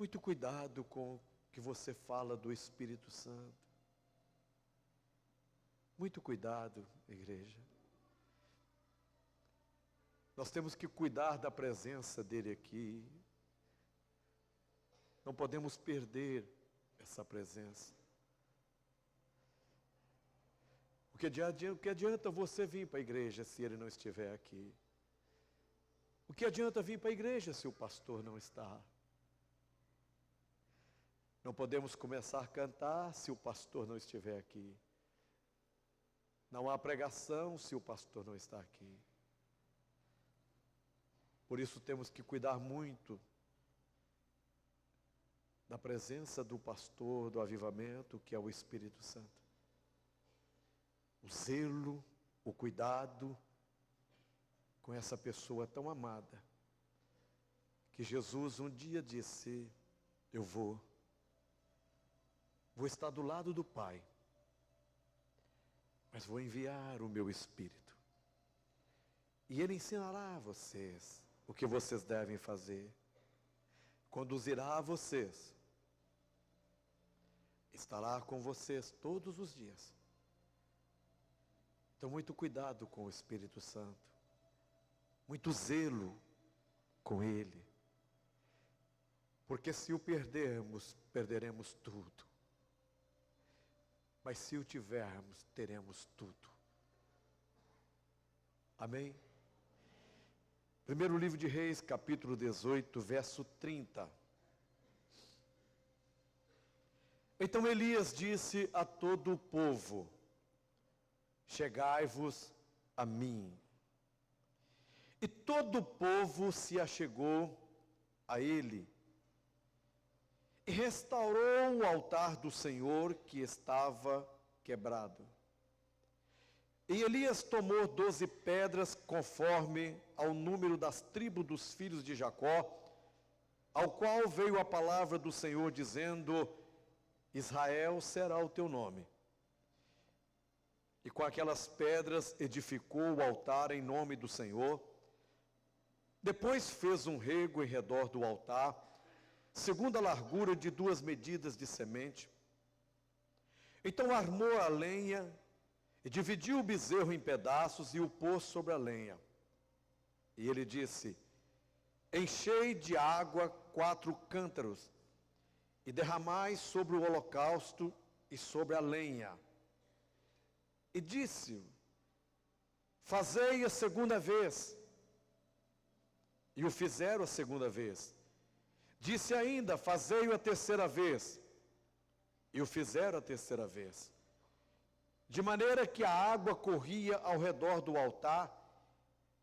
Muito cuidado com o que você fala do Espírito Santo. Muito cuidado, igreja. Nós temos que cuidar da presença dele aqui. Não podemos perder essa presença. O que adianta você vir para a igreja se ele não estiver aqui? O que adianta vir para a igreja se o pastor não está? Não podemos começar a cantar se o pastor não estiver aqui. Não há pregação se o pastor não está aqui. Por isso temos que cuidar muito da presença do pastor, do avivamento, que é o Espírito Santo. O zelo, o cuidado com essa pessoa tão amada, que Jesus um dia disse: eu vou estar do lado do Pai, mas vou enviar o meu Espírito, e Ele ensinará a vocês o que vocês devem fazer, conduzirá a vocês, estará com vocês todos os dias. Então, muito cuidado com o Espírito Santo, muito zelo com Ele, porque se o perdermos, perderemos tudo, mas se o tivermos, teremos tudo. Amém? Primeiro livro de Reis, capítulo 18, verso 30. Então Elias disse a todo o povo: chegai-vos a mim. E todo o povo se achegou a ele, e restaurou o altar do Senhor que estava quebrado. E Elias tomou 12 pedras, conforme ao número das tribos dos filhos de Jacó, ao qual veio a palavra do Senhor, dizendo: Israel será o teu nome. E com aquelas pedras edificou o altar em nome do Senhor. Depois fez um rego em redor do altar, segundo a largura de 2 medidas de semente. Então armou a lenha, e dividiu o bezerro em pedaços, e o pôs sobre a lenha. E ele disse: enchei de água 4 cântaros, e derramai sobre o holocausto e sobre a lenha. E disse: fazei a segunda vez. E o fizeram a segunda vez. Disse ainda: fazei-o a terceira vez. E o fizeram a terceira vez. De maneira que a água corria ao redor do altar,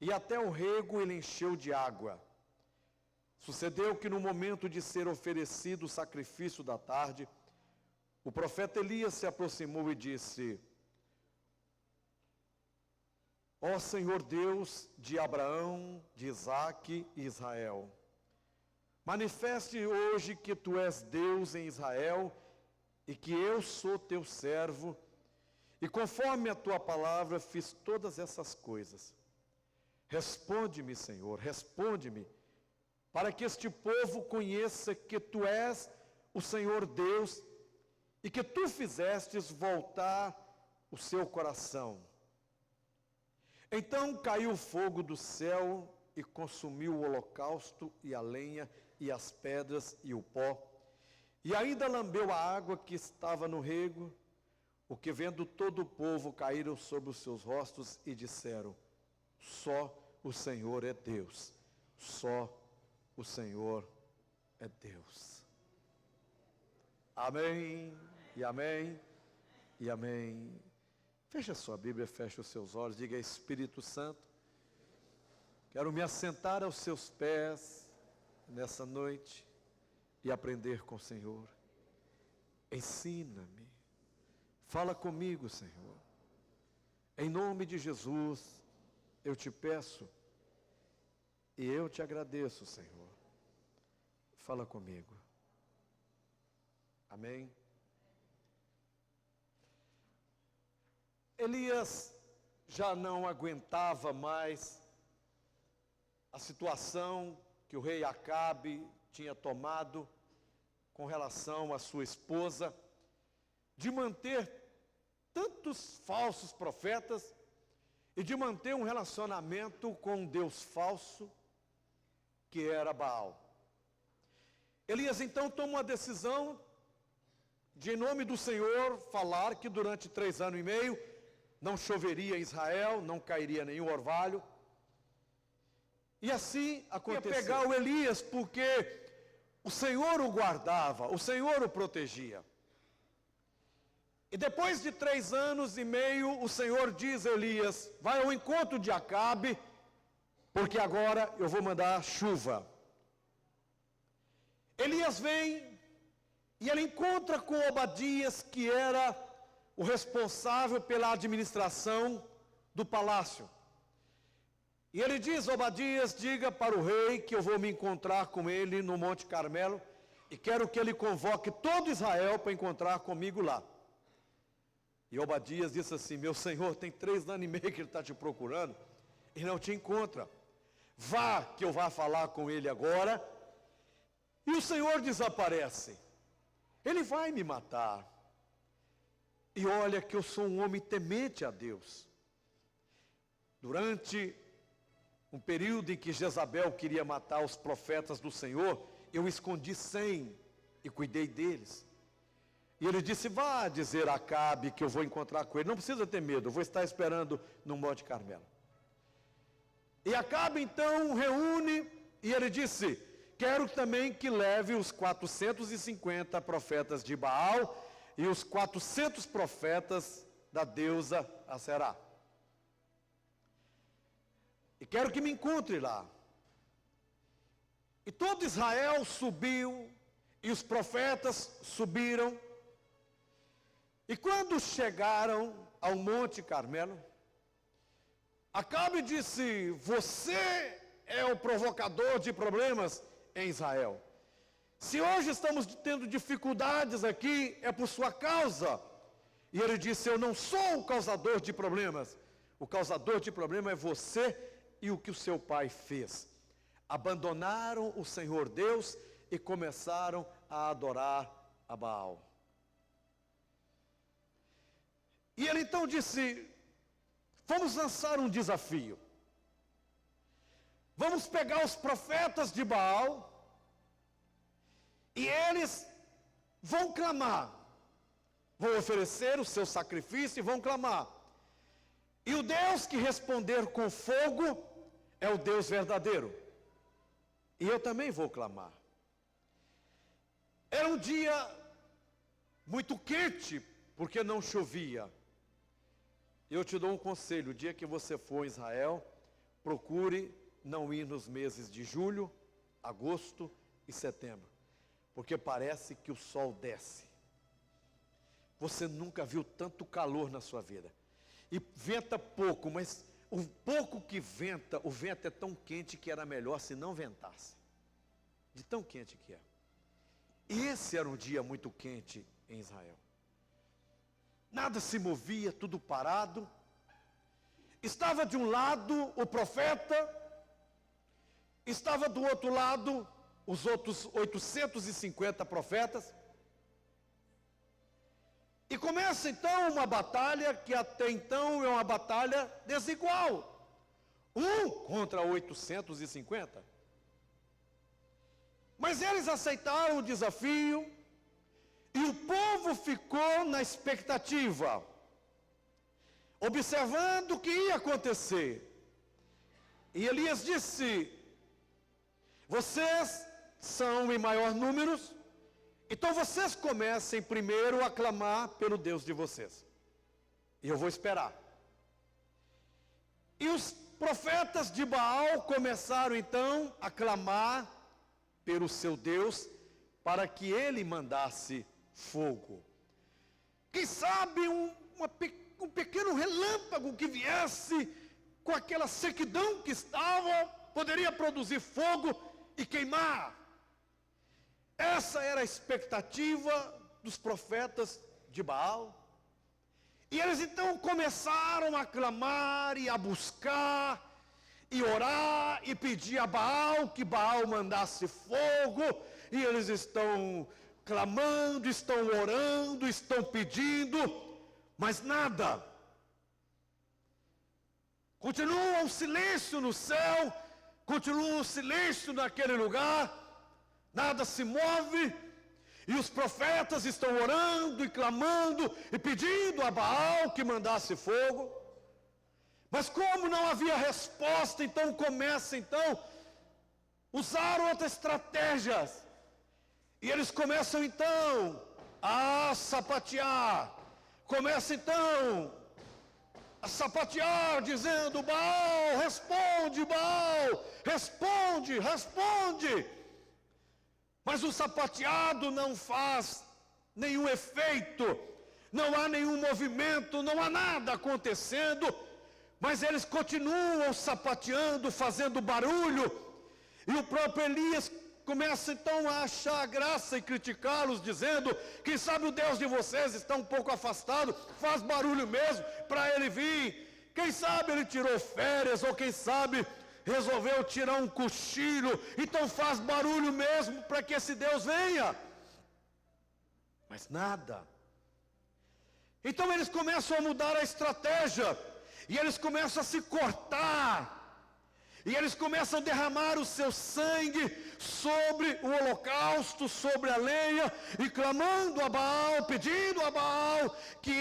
e até o rego ele encheu de água. Sucedeu que no momento de ser oferecido o sacrifício da tarde, o profeta Elias se aproximou e disse: ó Senhor Deus de Abraão, de Isaque e Israel, manifeste hoje que tu és Deus em Israel, e que eu sou teu servo, e conforme a tua palavra fiz todas essas coisas. Responde-me, Senhor, responde-me, para que este povo conheça que tu és o Senhor Deus, e que tu fizestes voltar o seu coração. Então caiu fogo do céu e consumiu o holocausto e a lenha e as pedras e o pó, e ainda lambeu a água que estava no rego, o que vendo todo o povo caíram sobre os seus rostos e disseram: só o Senhor é Deus, só o Senhor é Deus. Amém, e amém, e amém. Feche a sua Bíblia, feche os seus olhos, diga: Espírito Santo, quero me assentar aos seus pés nessa noite e aprender com o Senhor. Ensina-me, fala comigo, Senhor. Em nome de Jesus, eu te peço e eu te agradeço, Senhor. Fala comigo. Amém? Elias já não aguentava mais a situação que o rei Acabe tinha tomado com relação à sua esposa, de manter tantos falsos profetas e de manter um relacionamento com um Deus falso, que era Baal. Elias então toma uma decisão de, em nome do Senhor, falar que durante 3 anos e meio não choveria em Israel, não cairia nenhum orvalho. E assim aconteceu. Ia pegar o Elias porque o Senhor o guardava, o Senhor o protegia. E depois de 3 anos e meio, o Senhor diz a Elias: vai ao encontro de Acabe, porque agora eu vou mandar chuva. Elias vem e ele encontra com Obadias, que era o responsável pela administração do palácio. E ele diz: Obadias, diga para o rei que eu vou me encontrar com ele no Monte Carmelo e quero que ele convoque todo Israel para encontrar comigo lá. E Obadias disse assim: meu senhor, tem 3 anos e meio que ele está te procurando e não te encontra. Vá, que eu vá falar com ele agora. E o Senhor desaparece. Ele vai me matar. E olha que eu sou um homem temente a Deus. Durante um período em que Jezabel queria matar os profetas do Senhor, eu escondi 100 e cuidei deles. E ele disse: vá dizer a Acabe que eu vou encontrar com ele. Não precisa ter medo, eu vou estar esperando no Monte Carmelo. E Acabe então reúne e ele disse: quero também que leve os 450 profetas de Baal e os 400 profetas da deusa Aserá. E quero que me encontre lá. E todo Israel subiu, e os profetas subiram. E quando chegaram ao Monte Carmelo, Acabe disse: você é o provocador de problemas em Israel. Se hoje estamos tendo dificuldades aqui, é por sua causa. E ele disse: eu não sou o causador de problemas. O causador de problema é você e o que o seu pai fez. Abandonaram o Senhor Deus e começaram a adorar a Baal. E ele então disse: vamos lançar um desafio. Vamos pegar os profetas de Baal e eles vão clamar, vão oferecer o seu sacrifício e vão clamar. E o Deus que responder com fogo é o Deus verdadeiro. E eu também vou clamar. Era um dia muito quente, porque não chovia. Eu te dou um conselho: o dia que você for em Israel, procure não ir nos meses de julho, agosto e setembro, porque parece que o sol desce. Você nunca viu tanto calor na sua vida. E venta pouco, mas o pouco que venta, o vento é tão quente que era melhor se não ventasse. De tão quente que é. Esse era um dia muito quente em Israel. Nada se movia, tudo parado. Estava de um lado o profeta, estava do outro lado os outros 850 profetas. E começa então uma batalha que até então é uma batalha desigual. 1 contra 850. Mas eles aceitaram o desafio e o povo ficou na expectativa, observando o que ia acontecer. E Elias disse: vocês são em maior número, então vocês comecem primeiro a clamar pelo Deus de vocês. E eu vou esperar. E os profetas de Baal começaram então a clamar pelo seu Deus, para que ele mandasse fogo. Quem sabe um pequeno relâmpago que viesse com aquela sequidão que estava, poderia produzir fogo e queimar. Essa era a expectativa dos profetas de Baal. E eles então começaram a clamar e a buscar e orar e pedir a Baal que Baal mandasse fogo. E eles estão clamando, estão orando, estão pedindo, mas nada. Continua um silêncio no céu, continua um silêncio naquele lugar, nada se move, e os profetas estão orando e clamando e pedindo a Baal que mandasse fogo. Mas como não havia resposta, então começa usar outras estratégias. E eles começam então a sapatear. Começam então a sapatear, dizendo: Baal, responde, Baal, responde, responde. Mas o sapateado não faz nenhum efeito, não há nenhum movimento, não há nada acontecendo, mas eles continuam sapateando, fazendo barulho, e o próprio Elias começa então a achar graça e criticá-los, dizendo: quem sabe o Deus de vocês está um pouco afastado, faz barulho mesmo para ele vir, quem sabe ele tirou férias, ou quem sabe resolveu tirar um cochilo, então faz barulho mesmo para que esse Deus venha. Mas nada. Então eles começam a mudar a estratégia, e eles começam a se cortar, e eles começam a derramar o seu sangue sobre o holocausto, sobre a lenha, e clamando a Baal, pedindo a Baal que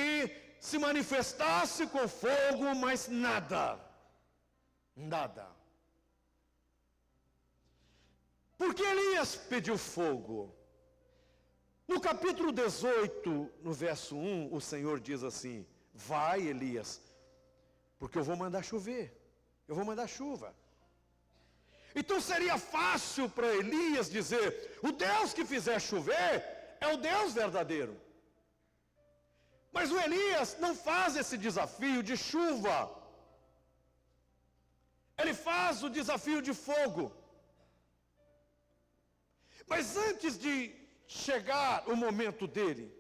se manifestasse com fogo, mas nada. Nada. Por que Elias pediu fogo? No capítulo 18, no verso 1, o Senhor diz assim: vai, Elias, porque eu vou mandar chover, eu vou mandar chuva. Então seria fácil para Elias dizer: o Deus que fizer chover é o Deus verdadeiro. Mas o Elias não faz esse desafio de chuva, ele faz o desafio de fogo. Mas antes de chegar o momento dele,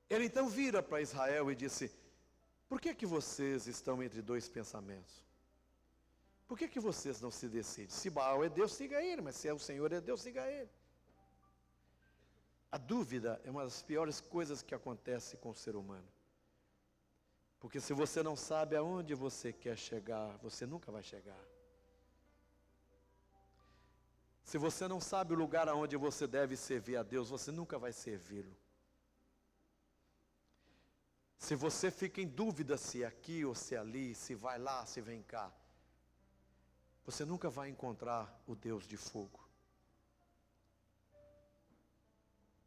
ele então vira para Israel e disse: por que vocês estão entre dois pensamentos? Por que vocês não se decidem? Se Baal é Deus, siga ele, mas se é o Senhor é Deus, siga ele. A dúvida é uma das piores coisas que acontece com o ser humano. Porque se você não sabe aonde você quer chegar, você nunca vai chegar. Se você não sabe o lugar aonde você deve servir a Deus, você nunca vai servi-lo. Se você fica em dúvida se é aqui ou se é ali, se vai lá, se vem cá, você nunca vai encontrar o Deus de fogo.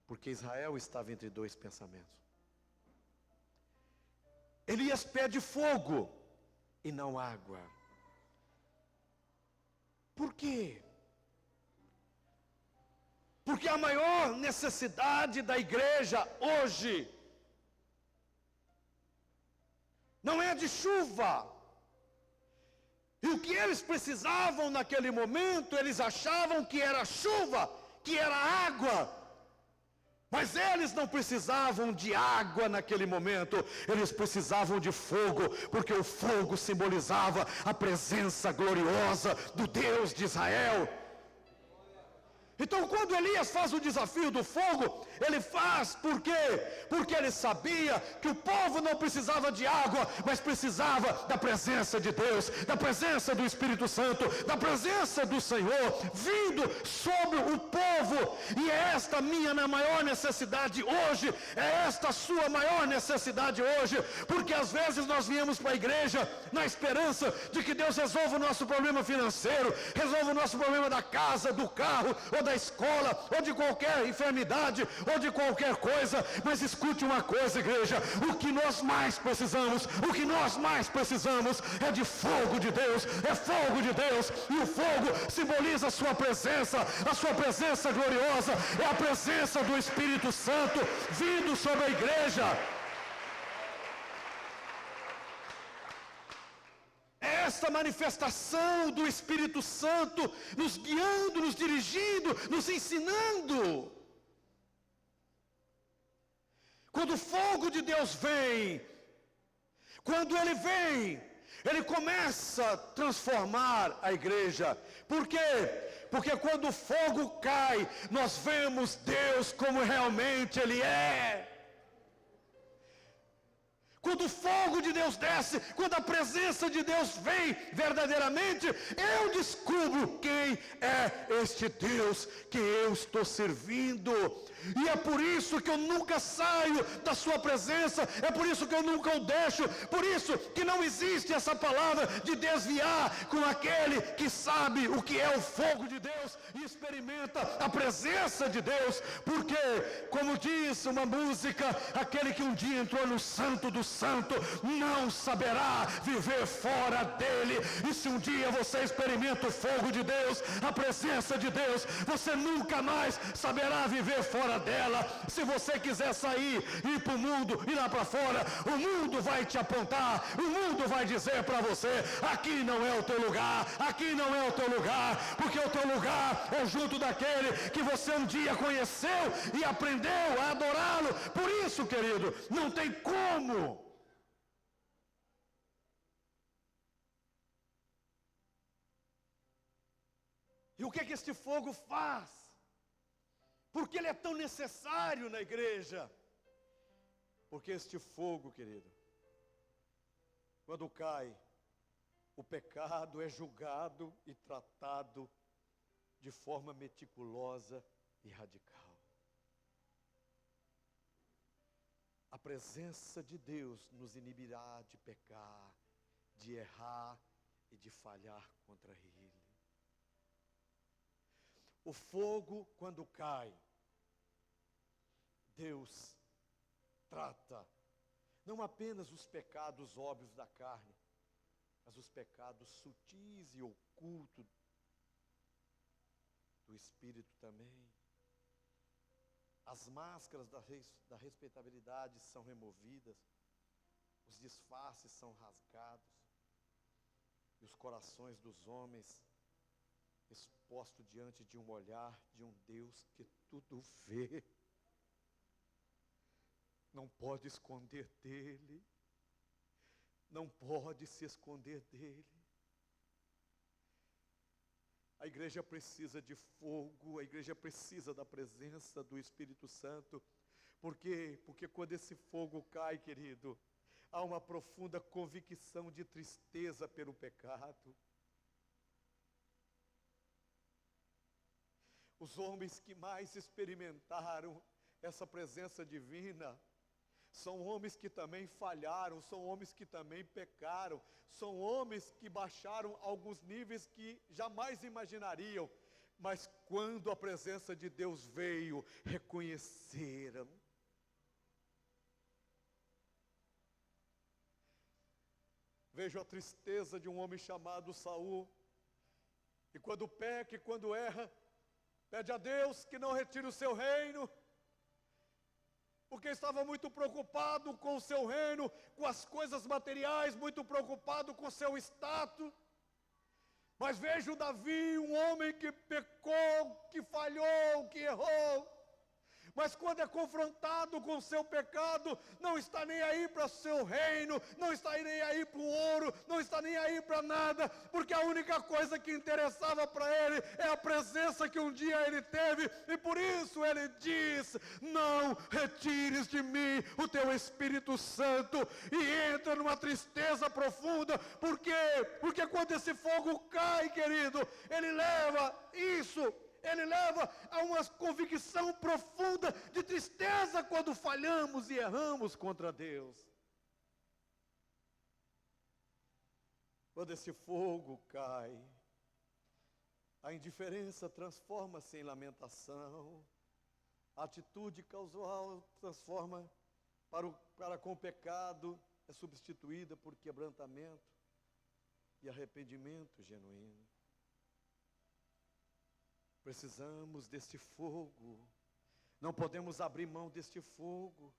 Porque Israel estava entre dois pensamentos. Elias pede fogo e não água. Por quê? Porque a maior necessidade da igreja hoje não é de chuva. E o que eles precisavam naquele momento, eles achavam que era chuva, que era água. Mas eles não precisavam de água naquele momento, eles precisavam de fogo, porque o fogo simbolizava a presença gloriosa do Deus de Israel. Então quando Elias faz o desafio do fogo, ele faz por quê? Porque ele sabia que o povo não precisava de água, mas precisava da presença de Deus, da presença do Espírito Santo, da presença do Senhor, vindo sobre o povo. E é esta a minha maior necessidade hoje, é esta a sua maior necessidade hoje, porque às vezes nós viemos para a igreja na esperança de que Deus resolva o nosso problema financeiro, resolva o nosso problema da casa, do carro, ou da escola, ou de qualquer enfermidade, ou de qualquer coisa. Mas escute uma coisa, igreja, o que nós mais precisamos é de fogo de Deus, é fogo de Deus, e o fogo simboliza a sua presença gloriosa, é a presença do Espírito Santo vindo sobre a igreja. Esta manifestação do Espírito Santo nos guiando, nos dirigindo, nos ensinando. Quando o fogo de Deus vem, quando ele vem, Ele começa a transformar a igreja. Por quê? Porque quando o fogo cai, nós vemos Deus como realmente Ele é. Quando o fogo de Deus desce, quando a presença de Deus vem verdadeiramente, eu descubro quem é este Deus que eu estou servindo. E é por isso que eu nunca saio da sua presença, é por isso que eu nunca o deixo, por isso que não existe essa palavra de desviar com aquele que sabe o que é o fogo de Deus e experimenta a presença de Deus, porque, como diz uma música, aquele que um dia entrou no Santo do Santo, não saberá viver fora dele. E se um dia você experimenta o fogo de Deus, a presença de Deus, você nunca mais saberá viver fora dela. Se você quiser sair, ir para o mundo, ir lá para fora, o mundo vai te apontar, o mundo vai dizer para você, aqui não é o teu lugar, aqui não é o teu lugar, porque o teu lugar é junto daquele que você um dia conheceu e aprendeu a adorá-lo. Por isso, querido, não tem como. E o que é que este fogo faz? Porque ele é tão necessário na igreja? Porque este fogo, querido, quando cai, o pecado é julgado e tratado de forma meticulosa e radical. A presença de Deus nos inibirá de pecar, de errar e de falhar contra Ele. O fogo, quando cai, Deus trata não apenas os pecados óbvios da carne, mas os pecados sutis e ocultos do espírito também. As máscaras da respeitabilidade são removidas, os disfarces são rasgados, e os corações dos homens exposto diante de um olhar de um Deus que tudo vê, não pode esconder dele, não pode se esconder dele. A igreja precisa de fogo, a igreja precisa da presença do Espírito Santo. Por quê? Porque quando esse fogo cai, querido, há uma profunda convicção de tristeza pelo pecado. Os homens que mais experimentaram essa presença divina são homens que também falharam, são homens que também pecaram, são homens que baixaram alguns níveis que jamais imaginariam, mas quando a presença de Deus veio, reconheceram. Vejo a tristeza de um homem chamado Saul, e quando peca e quando erra, pede a Deus que não retire o seu reino, porque estava muito preocupado com o seu reino, com as coisas materiais, muito preocupado com o seu status. Mas vejo Davi, um homem que pecou, que falhou, que errou, mas quando é confrontado com o seu pecado, não está nem aí para o seu reino, não está nem aí para o ouro, não está nem aí para nada, porque a única coisa que interessava para ele é a presença que um dia ele teve, e por isso ele diz, não retires de mim o teu Espírito Santo, e entra numa tristeza profunda. Por quê? Porque quando esse fogo cai, querido, ele leva isso, ele leva a uma convicção profunda de tristeza quando falhamos e erramos contra Deus. Quando esse fogo cai, a indiferença transforma-se em lamentação, a atitude casual transforma para com o pecado, é substituída por quebrantamento e arrependimento genuíno. Precisamos deste fogo, não podemos abrir mão deste fogo,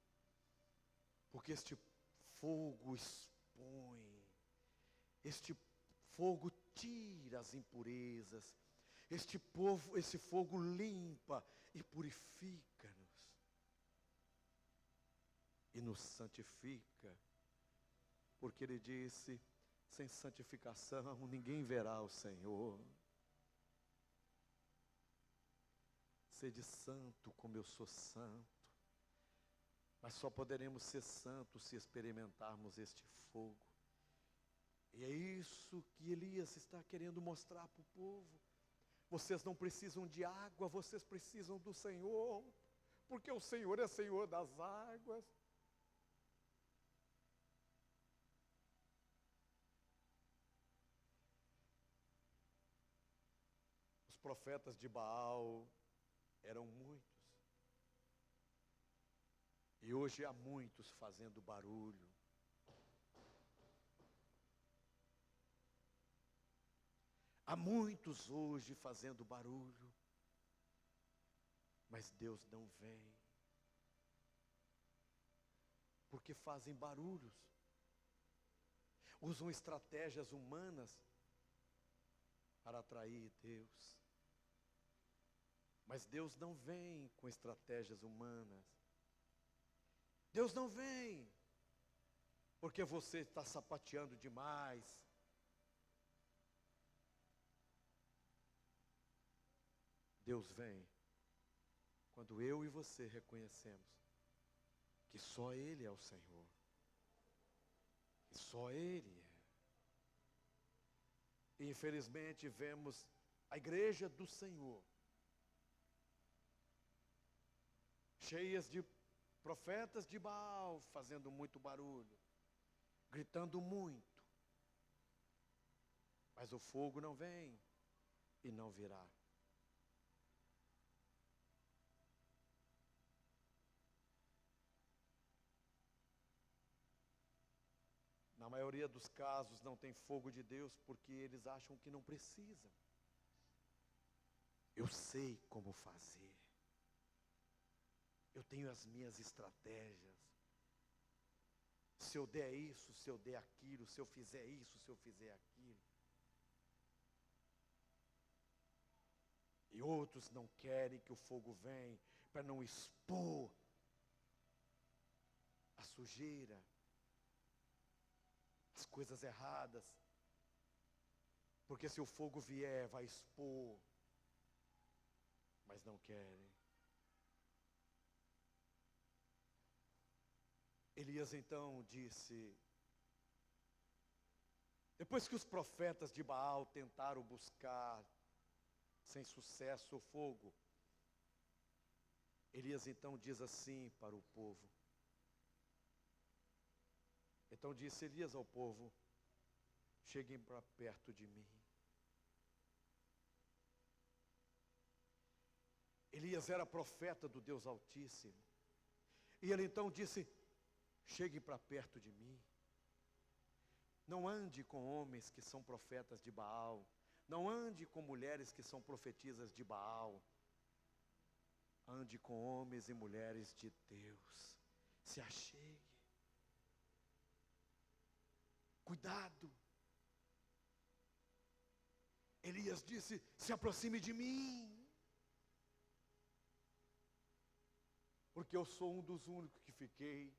porque este fogo expõe, este fogo tira as impurezas, esse fogo limpa e purifica-nos, e nos santifica, porque ele disse, Sem santificação, ninguém verá o Senhor. Sede santo como eu sou santo. Mas só poderemos ser santos se experimentarmos este fogo. E é isso que Elias está querendo mostrar para o povo. Vocês não precisam de água, vocês precisam do Senhor. Porque o Senhor é Senhor das águas. Os profetas de Baal eram muitos. E hoje há muitos fazendo barulho. Há muitos hoje fazendo barulho. Mas Deus não vem. Porque fazem barulhos. Usam estratégias humanas para atrair Deus. Mas Deus não vem com estratégias humanas. Deus não vem porque você está sapateando demais. Deus vem quando eu e você reconhecemos que só Ele é o Senhor. Que só Ele é. E infelizmente vemos a igreja do Senhor cheias de profetas de Baal, fazendo muito barulho, gritando muito. Mas o fogo não vem e não virá. Na maioria dos casos não tem fogo de Deus porque eles acham que não precisam. Eu sei como fazer. Eu tenho as minhas estratégias. Se eu der isso, se eu der aquilo, se eu fizer isso, se eu fizer aquilo. E outros não querem que o fogo venha para não expor a sujeira, as coisas erradas. Porque se o fogo vier, vai expor. Mas não querem. Elias então disse, depois que os profetas de Baal tentaram buscar sem sucesso o fogo, Elias então diz assim para o povo. Então disse Elias ao povo, cheguem para perto de mim. Elias era profeta do Deus Altíssimo. E ele então disse, chegue para perto de mim. Não ande com homens que são profetas de Baal. Não ande com mulheres que são profetisas de Baal. Ande com homens e mulheres de Deus. Se achegue. Cuidado. Elias disse, se aproxime de mim. Porque eu sou um dos únicos que fiquei.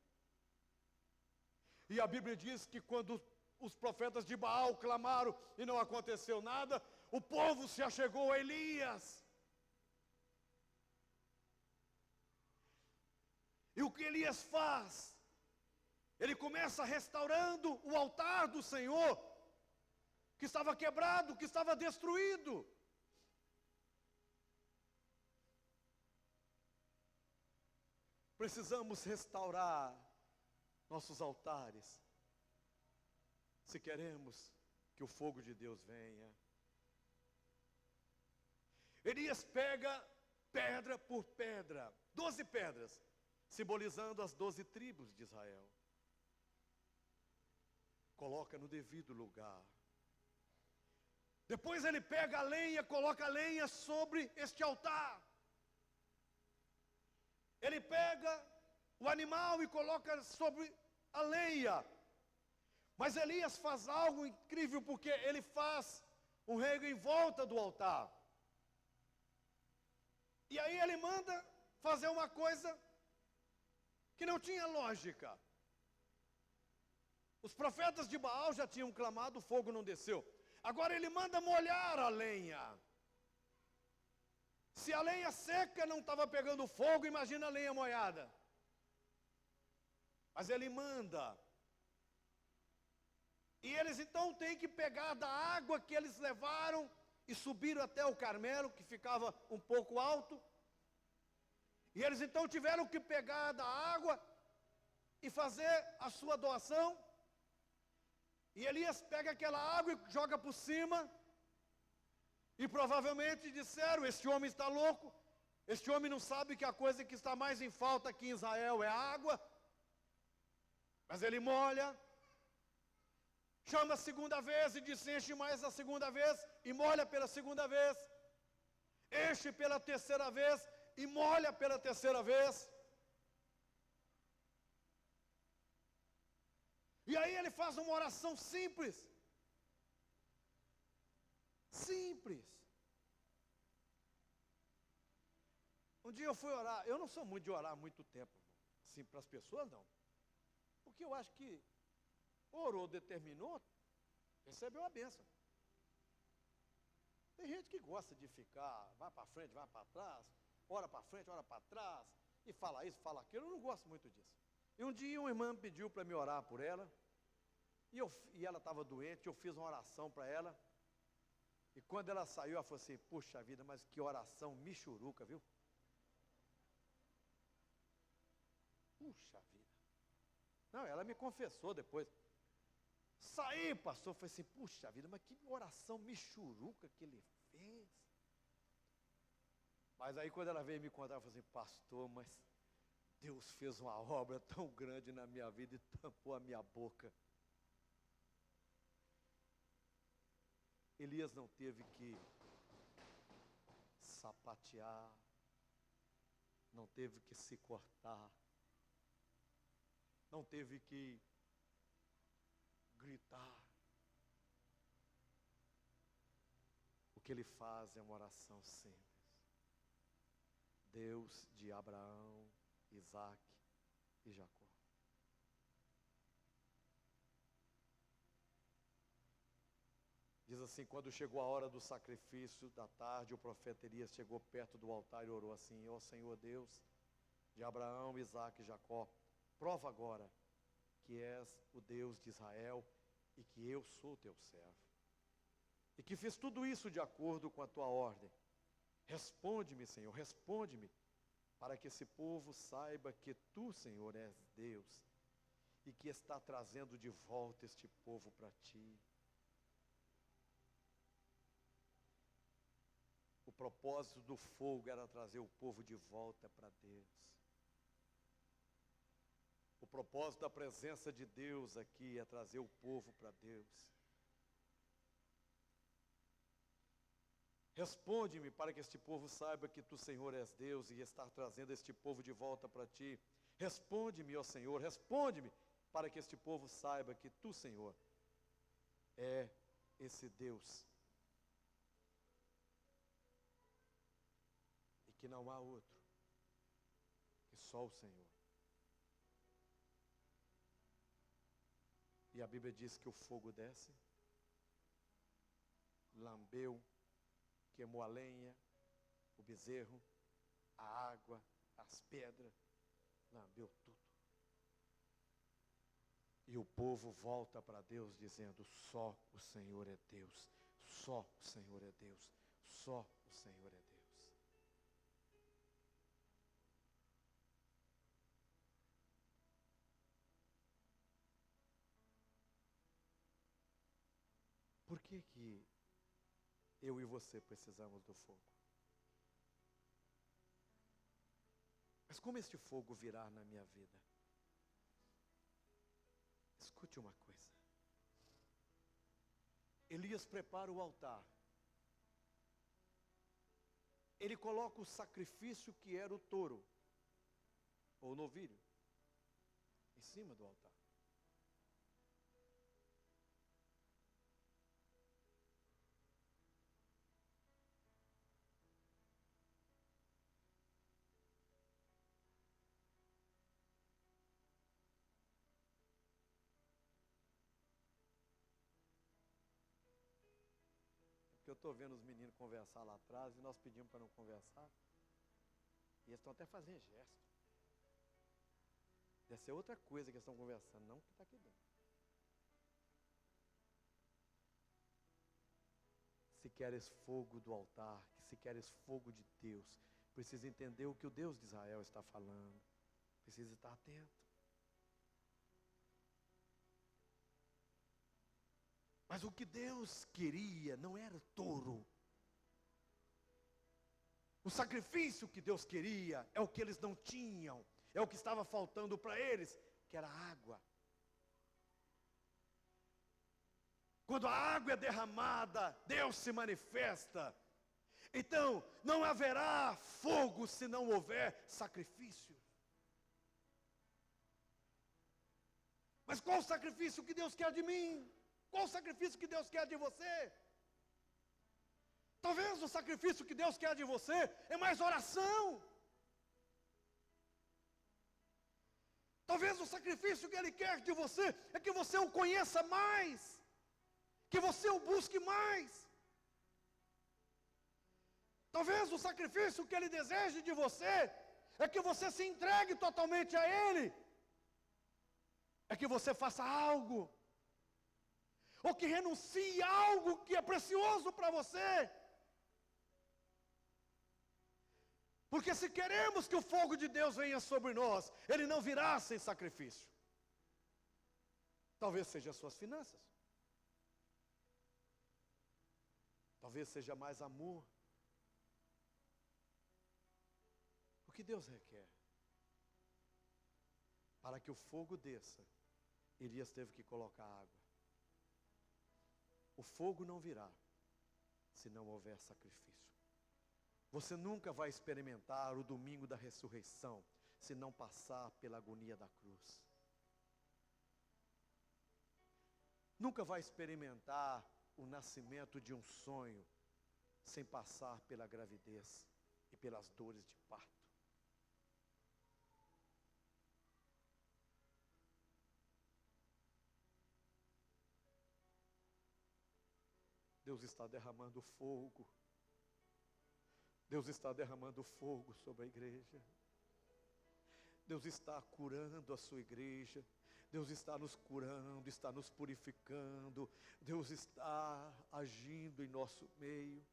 E a Bíblia diz que quando os profetas de Baal clamaram e não aconteceu nada, o povo se achegou a Elias. E o que Elias faz? Ele começa restaurando o altar do Senhor, que estava quebrado, que estava destruído. Precisamos restaurar nossos altares, se queremos que o fogo de Deus venha. Elias pega pedra por pedra, 12 pedras, simbolizando as 12 tribos de Israel. Coloca no devido lugar. Depois ele pega a lenha, coloca a lenha sobre este altar. Ele pega o animal e coloca sobre a lenha. Mas Elias faz algo incrível, porque ele faz um rego em volta do altar. E aí ele manda fazer uma coisa que não tinha lógica. Os profetas de Baal já tinham clamado, o fogo não desceu. Agora ele manda molhar a lenha. Se a lenha seca não estava pegando fogo, imagina a lenha molhada. Mas ele manda. E eles então têm que pegar da água que eles levaram e subiram até o Carmelo, que ficava um pouco alto. E eles então tiveram que pegar da água e fazer a sua doação. E Elias pega aquela água e joga por cima. E provavelmente disseram: este homem está louco. Este homem não sabe que a coisa que está mais em falta aqui em Israel é água. Mas ele molha. Chama a segunda vez e diz: enche mais a segunda vez. E molha pela segunda vez. Enche pela terceira vez. E molha pela terceira vez. E aí ele faz uma oração simples. Simples. Um dia eu fui orar. Eu não sou muito de orar há muito tempo, assim, para as pessoas não. Porque eu acho que orou, determinou, recebeu a bênção. Tem gente que gosta de ficar, vai para frente, vai para trás, ora para frente, ora para trás, e fala isso, fala aquilo. Eu não gosto muito disso. E um dia uma irmã pediu para me orar por ela, e ela estava doente, eu fiz uma oração para ela, e quando ela saiu, ela falou assim: puxa vida, mas que oração michuruca, viu? Puxa vida. Não, ela me confessou depois. Saí, pastor, falei assim: puxa vida, mas que oração michuruca que ele fez. Mas aí quando ela veio me contar, ela falou assim: pastor, mas Deus fez uma obra tão grande na minha vida e tampou a minha boca. Elias não teve que sapatear, não teve que se cortar, não teve que gritar. O que ele faz é uma oração simples. Deus de Abraão, Isaque e Jacó. Diz assim: quando chegou a hora do sacrifício da tarde, o profeta Elias chegou perto do altar e orou assim: ó Senhor Deus de Abraão, Isaque e Jacó, prova agora que és o Deus de Israel e que eu sou teu servo, e que fiz tudo isso de acordo com a tua ordem. Responde-me, Senhor, responde-me, para que esse povo saiba que tu, Senhor, és Deus, e que está trazendo de volta este povo para ti. O propósito do fogo era trazer o povo de volta para Deus. O propósito da presença de Deus aqui é trazer o povo para Deus. Responde-me para que este povo saiba que tu, Senhor, és Deus e está trazendo este povo de volta para ti. Responde-me, ó Senhor, responde-me para que este povo saiba que tu, Senhor, é esse Deus. E que não há outro, que só o Senhor. E a Bíblia diz que o fogo desce, lambeu, queimou a lenha, o bezerro, a água, as pedras, lambeu tudo. E o povo volta para Deus dizendo: só o Senhor é Deus, só o Senhor é Deus, só o Senhor é Deus. Por que que eu e você precisamos do fogo? Mas como este fogo virá na minha vida? Escute uma coisa. Elias prepara o altar. Ele coloca o sacrifício que era o touro, ou o novilho, em cima do altar. eu estou vendo os meninos conversar lá atrás, e nós pedimos para não conversar. E eles estão até fazendo gesto. Deve ser outra coisa que eles estão conversando, não que está aqui dentro. Se queres fogo do altar, se queres fogo de Deus, precisa entender o que o Deus de Israel está falando. Precisa estar atento. Mas o que Deus queria não era touro. O sacrifício que Deus queria é o que eles não tinham. É o que estava faltando para eles, que era água. Quando a água é derramada, Deus se manifesta. Então, não haverá fogo se não houver sacrifício. Mas qual o sacrifício que Deus quer de mim? Qual o sacrifício que Deus quer de você? Talvez o sacrifício que Deus quer de você é mais oração. Talvez o sacrifício que Ele quer de você é que você o conheça mais. Que você o busque mais. Talvez o sacrifício que Ele deseja de você é que você se entregue totalmente a Ele. É que você faça algo. Ou que renuncie a algo que é precioso para você. Porque se queremos que o fogo de Deus venha sobre nós, Ele não virá sem sacrifício. Talvez seja as suas finanças. Talvez seja mais amor. O que Deus requer? Para que o fogo desça, Elias teve que colocar água. O fogo não virá se não houver sacrifício. Você nunca vai experimentar o domingo da ressurreição se não passar pela agonia da cruz. Nunca vai experimentar o nascimento de um sonho sem passar pela gravidez e pelas dores de parto. Deus está derramando fogo. Deus está derramando fogo sobre a igreja. Deus está curando a sua igreja. Deus está nos curando, está nos purificando. Deus está agindo em nosso meio.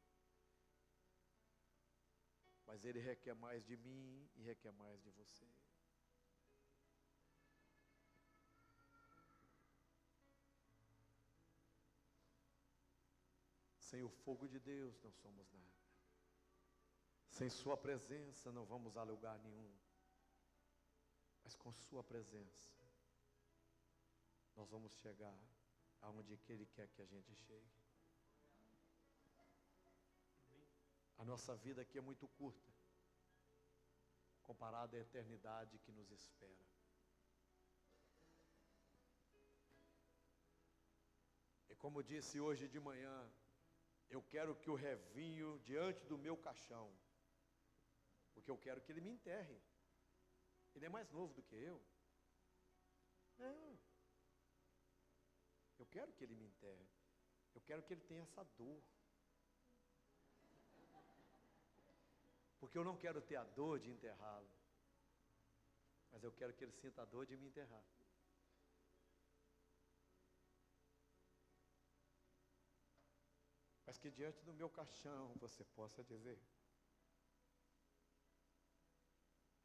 Mas Ele requer mais de mim e requer mais de você. Sem o fogo de Deus não somos nada. Sem Sua presença não vamos a lugar nenhum. Mas com Sua presença, nós vamos chegar aonde que Ele quer que a gente chegue. A nossa vida aqui é muito curta, comparada à eternidade que nos espera. E como disse hoje de manhã, eu quero que o revinho diante do meu caixão, porque eu quero que ele me enterre. Ele é mais novo do que eu. Não. Eu quero que ele me enterre. Eu quero que ele tenha essa dor. Porque eu não quero ter a dor de enterrá-lo. Mas eu quero que ele sinta a dor de me enterrar. Mas que diante do meu caixão você possa dizer: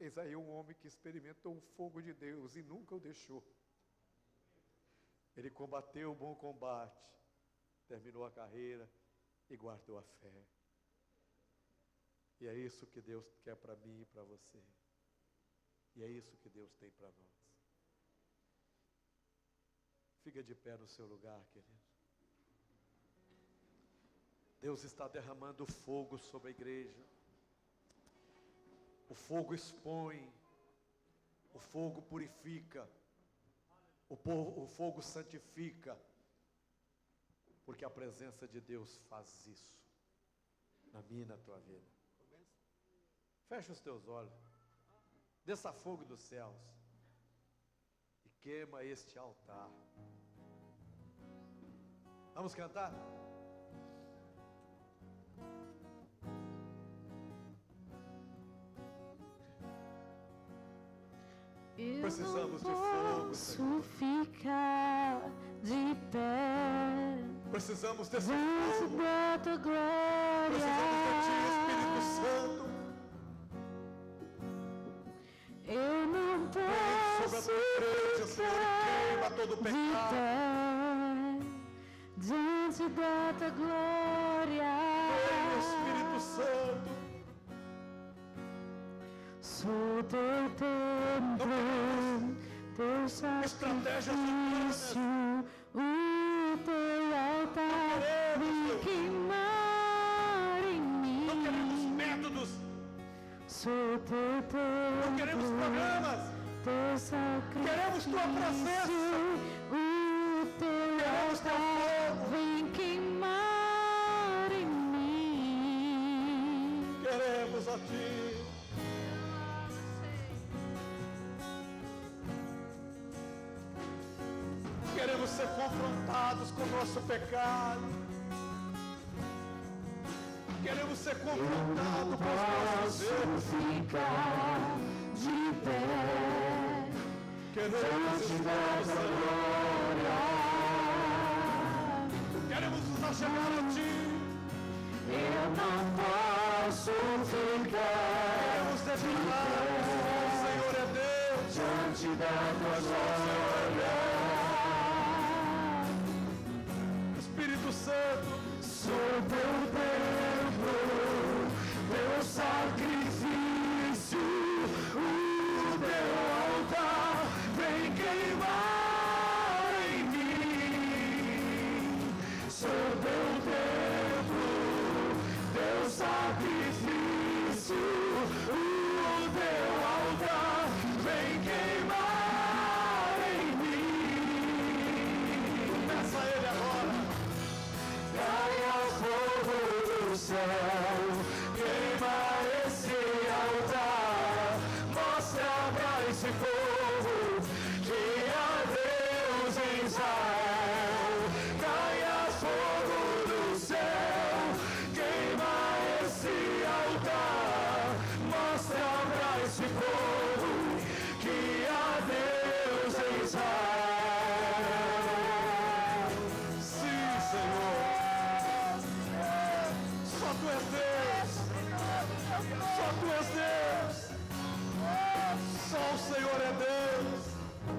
eis aí um homem que experimentou o fogo de Deus e nunca o deixou. Ele combateu o bom combate, terminou a carreira e guardou a fé. E é isso que Deus quer para mim e para você. E é isso que Deus tem para nós. Fica de pé no seu lugar, querido. Deus está derramando fogo sobre a igreja. O fogo expõe, o fogo purifica, o fogo santifica, porque a presença de Deus faz isso, na minha e na tua vida. Fecha os teus olhos, desça fogo dos céus, e queima este altar. Vamos cantar? Precisamos de fogo, Senhor. Ficar de pé. Precisamos desse fogo. Da tua glória. Precisamos de Ti, Espírito Santo. Eu não posso Vem sobre a tua igreja, Senhor, e queima todo o pecado. Diante da tua glória. Vem, Espírito Santo. Sou teu templo, teu sacrifício, o teu altar vem queimar em mim. Não queremos métodos. Sou teu templo, Não queremos programas. teu sacrifício, Queremos tua presença. o teu Queremos teu altar fogo. vem queimar em mim. Queremos a Ti. Queremos ser confrontados com o nosso pecado. Queremos ser confrontados com os nossos erros. Ficar de pé. Queremos estar na glória. Queremos nos achegar a Ti. Eu não posso ficar. Queremos declarar que o Senhor é Deus. Diante da tua glória. Espírito Santo, Sou teu templo, teu sacrifício, o teu altar vem queimar em mim. Sou teu templo, teu sacrifício, o teu altar vem queimar em mim. peça a Ele agora. Caia fogo do céu, queima esse altar, mostra pra esse povo que há Deus em Israel. Caia fogo do céu, queima esse altar, mostra pra esse povo que há Deus em Israel. Sim, Senhor. Só Tu és Deus. Só Tu és Deus. Só o Senhor é Deus.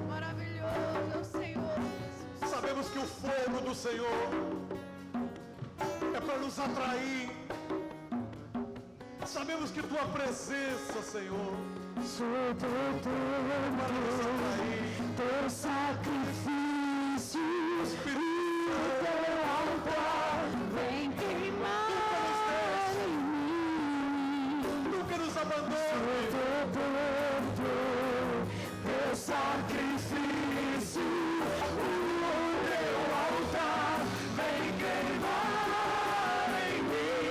Maravilhoso é o Senhor, Jesus. Sabemos que o fogo do Senhor é para nos atrair. Sabemos que Tua presença, Senhor, Sou teu para nos templo, atrair. teu sacrifício, teu altar vem queimar em mim. Nunca nos abandone. Teu templo, teu sacrifício, o teu altar vem queimar em mim.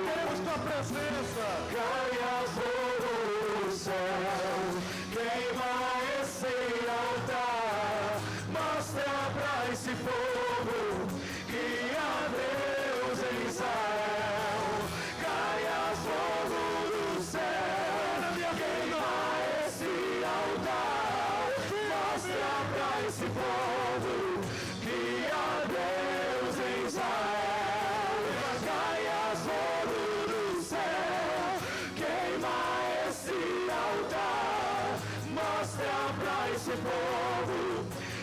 Queremos Tua presença. Caia fogo do céu, queima esse altar, mostra pra esse povo que há Deus em Israel. Caia fogo do céu, queima esse altar, mostra pra esse povo que há Deus em Israel. Caia fogo do céu, queima esse altar, mostra pra esse povo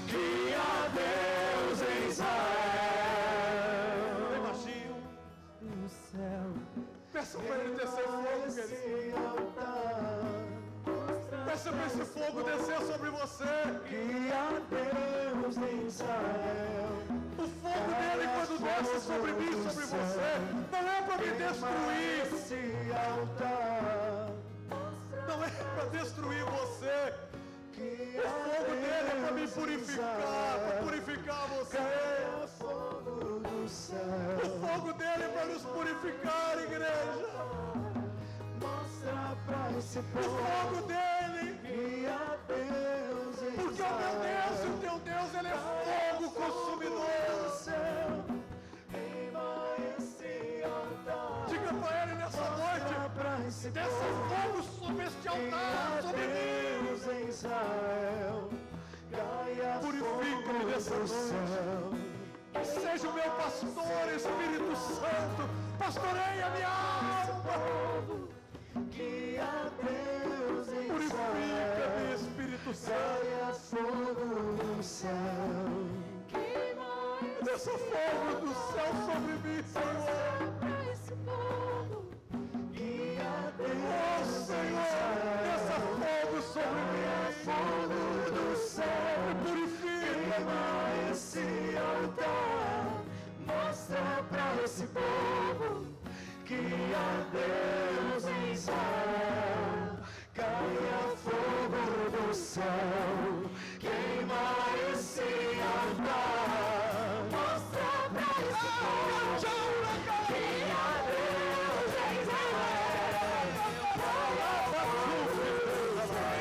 que há Deus em Israel. Bem baixinho. No céu, Peça para Ele descer fogo, querido. Peça para esse fogo descer sobre você. que há Deus em Israel. O fogo dele, quando desce sobre mim, sobre você, não é para me destruir. Esse altar, Não é para destruir você. que O fogo dele é para me purificar, para purificar você. fogo do céu, O fogo dele é para nos purificar, igreja. mostra pra esse O povo fogo dele, que há Deus em porque o meu Deus e o teu Deus, ele é fogo consumidor. céu. Queima esse altar, Diga para ele nessa noite, pra esse desça fogo sobre este altar, sobre Israel, caia Purifica-me fogo nessa do noite. céu. Seja o meu pastor, Espírito Santo, pastoreia minha alma. Que a Deus em Purifica-me, Israel, Espírito Santo. caia fogo do céu. Desça fogo do céu sobre mim, Senhor. Pra esse povo, Que a Oh, Deus Senhor, desça fogo sobre mim. fogo do céu. Me purifica. Queima esse altar, mostra pra esse povo que a Deus em Israel caia fogo do céu. Queima esse altar, mostra pra esse povo que a Deus em Israel caia fogo do céu.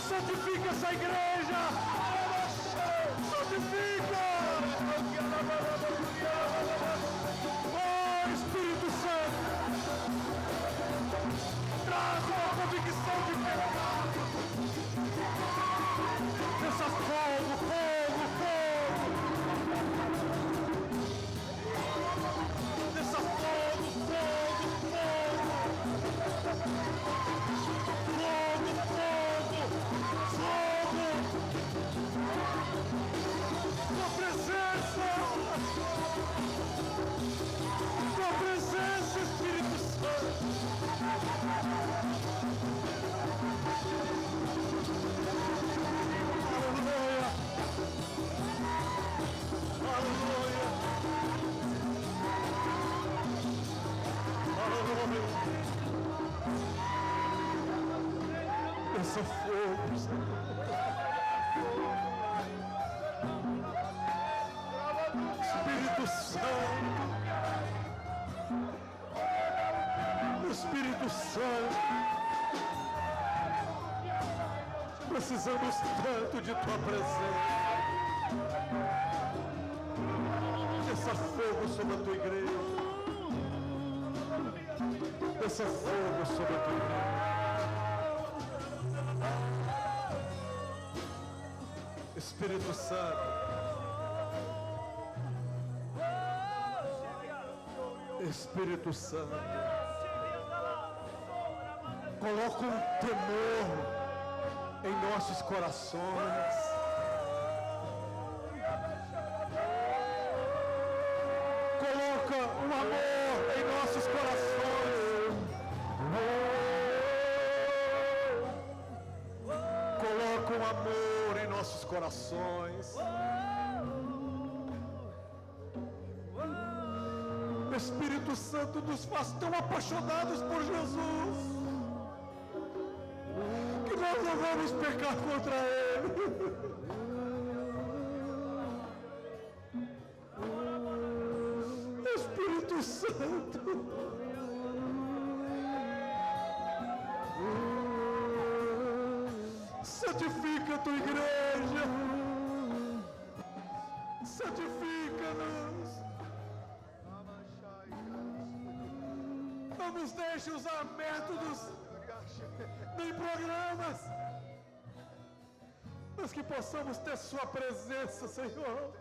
Santifica essa igreja! Santifica! Oh, Espírito Santo! Traz uma convicção de pecado! Desça fogo, fogo, fogo! Desça fogo, fogo, fogo! Fogo, fogo! Fogo! Tua presença! Tua presença, Espírito Santo! Aleluia! Aleluia! Aleluia! Desça fogo, Senhor! Espírito Santo, Espírito Santo, precisamos tanto de Tua presença. Desça fogo sobre a Tua igreja. Desça fogo sobre a Tua igreja. Espírito Santo, Espírito Santo, coloca um temor em nossos corações. Coloca um amor em nossos corações. Coloca um amor em nossos corações. Espírito Santo, nos faz tão apaixonados por Jesus que nós não vamos pecar contra Ele. Espírito Santo, santifica a Tua igreja, santifica-nos. Não nos deixe usar métodos nem programas, mas que possamos ter Sua presença, Senhor.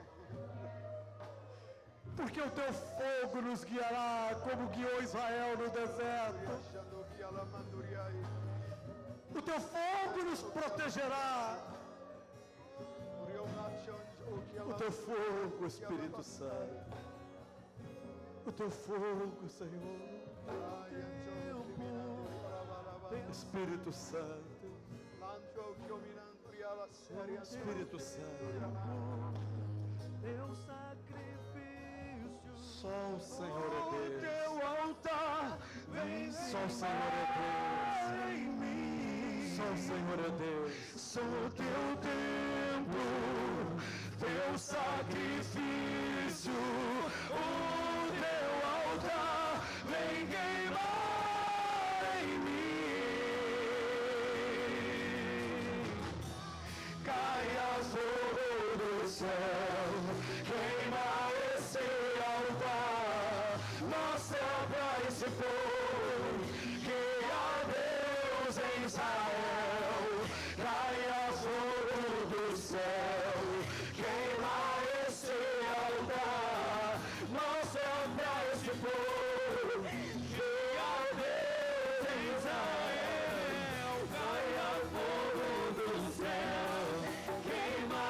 Porque o Teu fogo nos guiará como guiou Israel no deserto. O Teu fogo nos protegerá. O Teu fogo, Espírito Santo. o teu fogo, Senhor. Espírito Santo, Espírito Santo, teu sacrifício, só o Senhor é Deus. Teu altar vem Só o Senhor é Deus. em mim. Só o Senhor é Deus. Sou teu templo, teu sacrifício, o teu altar vem queimar em mim. Caia fogo do céu, queima esse altar, mostra pra esse povo que há Deus em Israel. Caia fogo do céu, queima esse altar, mostra pra esse povo que há Deus em Israel. Caia fogo do céu, queima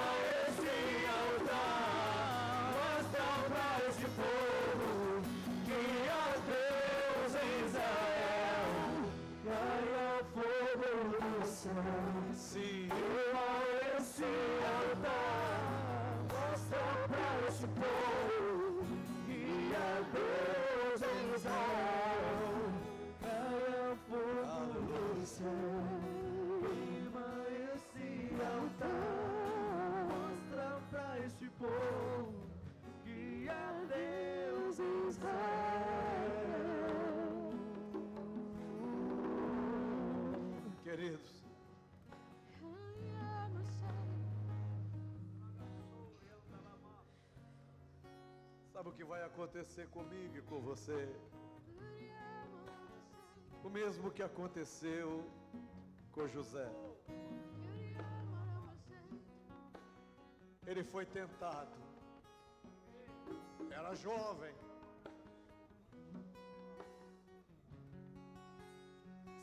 esse altar, mostra pra esse povo que há Deus em Israel. Caia fogo do céu. Sim. Queima esse altar, mostra pra esse povo que há Deus em Israel. Caia fogo do céu, queima esse altar, mostra pra esse povo que há Deus em Israel. Queridos, sabe o que vai acontecer comigo e com você? O mesmo que aconteceu com José. Ele foi tentado. Era jovem.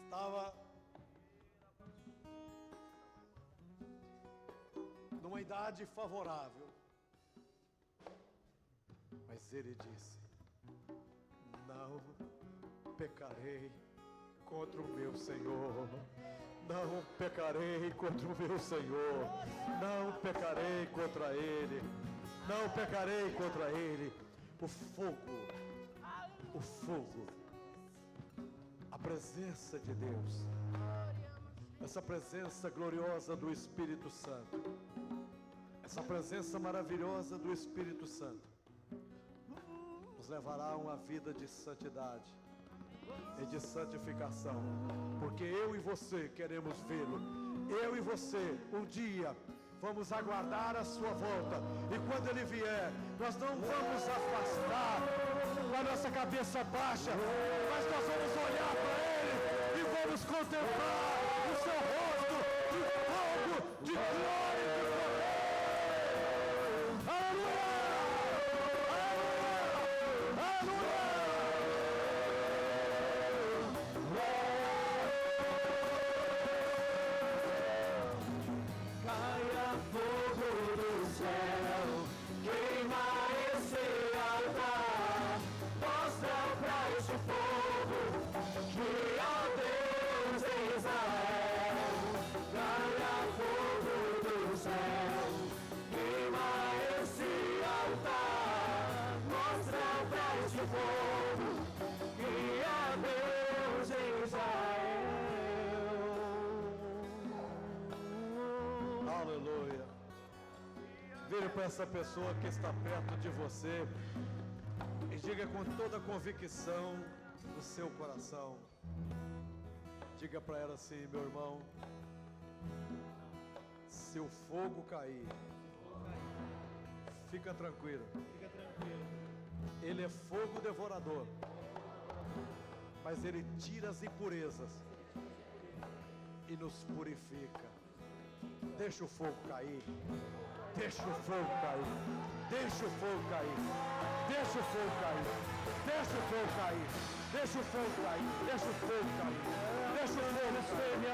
Estava numa idade favorável. Mas ele disse: não pecarei contra o meu Senhor. Não pecarei contra o meu Senhor. Não pecarei contra Ele. Não pecarei contra Ele. O fogo, a presença de Deus, essa presença gloriosa do Espírito Santo, essa presença maravilhosa do Espírito Santo, nos levará a uma vida de santidade e de santificação, porque eu e você queremos vê-lo. Eu e você, um dia, vamos aguardar a sua volta, e quando ele vier, nós não vamos afastar com a nossa cabeça baixa, mas nós vamos olhar para ele e vamos contemplar o seu rosto de fogo, de glória e de poder. Aleluia! Caia fogo do céu, queima esse altar, mostra pra esse povo que há Deus em Israel. Caia fogo do céu, queima esse altar, mostra pra esse povo que há Deus em Israel. Aleluia. Vire para essa pessoa que está perto de você e diga com toda a convicção do seu coração. Diga para ela assim: meu irmão, se o fogo cair, fica tranquilo. Ele é fogo devorador, mas ele tira as impurezas e nos purifica. Deixa o fogo cair. Deixa o fogo cair. Deixa o fogo cair. Deixa o fogo cair. Deixa o fogo cair. Deixa o fogo cair. Deixa o fogo cair. Deixa o fogo cair.